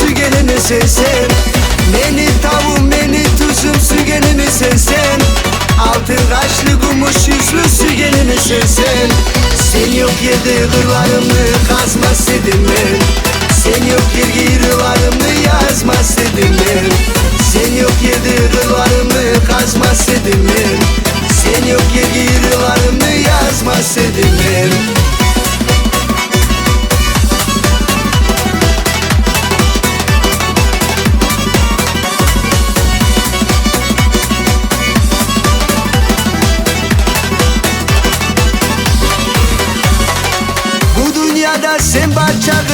sügenimi sen. Beni tavuğum, beni tuzum, sügenimi sen. Altın kaşlı gumuş yüzlü sügenimi sen. Sen yok yerde kırlarımı kazma istedim ben. Sen yok yer kırlarımı yazma istedim ben. Sen yok yerde kırlarımı kazma istedim ben. Sen yok yer kırlarımı yazma istedim ben. Sen bahçağı